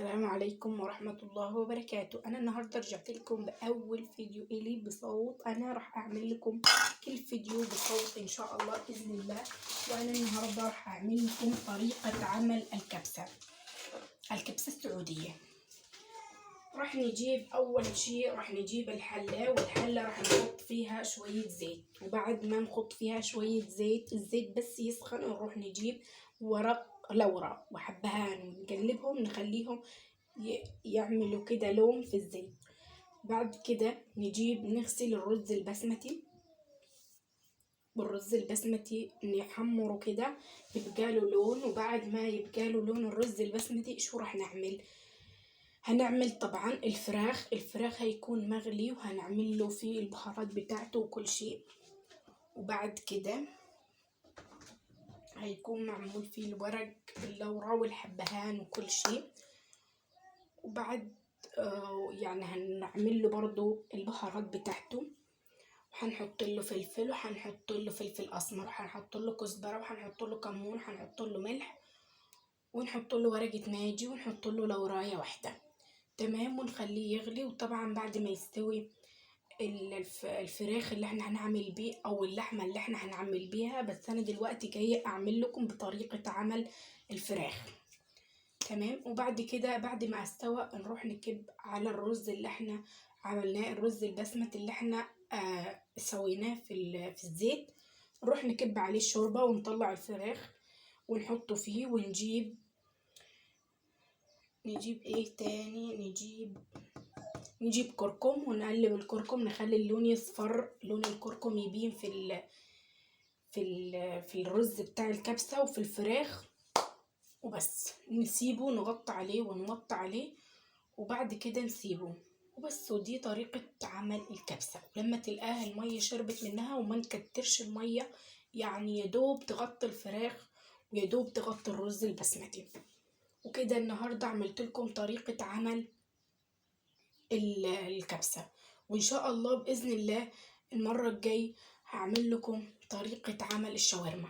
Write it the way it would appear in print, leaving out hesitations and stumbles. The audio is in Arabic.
السلام عليكم ورحمة الله وبركاته. أنا النهاردة رجعت لكم بأول فيديو إلي بصوت. أنا راح أعمل لكم كل فيديو بصوت إن شاء الله بإذن الله. وأنا النهاردة راح أعمل لكم طريقة عمل الكبسة السعودية. راح نجيب أول شيء راح نجيب الحلة، والحلة راح نحط فيها شوية زيت، وبعد ما نحط فيها شوية زيت الزيت بس يسخن نروح نجيب ورق لورا وحبهان ونقلبهم نخليهم يعملوا كده لون في الزيت. بعد كده نجيب نغسل الرز البسمتي، والرز البسمتي نحمره كده يبقى له لون. وبعد ما يبقى له لون الرز البسمتي شو راح نعمل؟ هنعمل طبعا الفراخ هيكون مغلي، وهنعمل له فيه البهارات بتاعته وكل شيء. وبعد كده هيكون معمول فيه الورق اللورا والحبهان وكل شيء. وبعد يعني هنعمل له برضو البهارات بتاعته، وهنحط له فلفل، وهنحط له فلفل اسمر، وهنحط له كزبره، وهنحط له كمون، وهنحط له ملح، ونحط له ورقه ماجي، ونحط له لورايه واحده. تمام. ونخليه يغلي. وطبعا بعد ما يستوي الفراخ اللي احنا هنعمل بيه او اللحمه اللي احنا هنعمل بيها، بس انا دلوقتي جايه اعمل لكم بطريقه عمل الفراخ. تمام. وبعد كده بعد ما استوى نروح نكب على الرز اللي احنا عملناه، الرز البسمتي اللي احنا سويناه في الزيت. نروح نكب عليه الشوربه ونطلع الفراخ ونحطه فيه. ونجيب ايه تاني؟ نجيب كركم ونقلب الكركم، نخلي اللون يصفر، لون الكركم يبين في الرز بتاع الكبسة وفي الفراخ. وبس نسيبه نغطي عليه ونوطي عليه، وبعد كده نسيبه وبس. ودي طريقة عمل الكبسة. لما تلقاها المية شربت منها وما نكترش المية، يعني يدوب تغطي الفراخ ويدوب تغطي الرز البسمتي. وكده النهاردة عملت لكم طريقة عمل الكبسة، وإن شاء الله بإذن الله المرة الجاي هعمل لكم طريقة عمل الشاورما.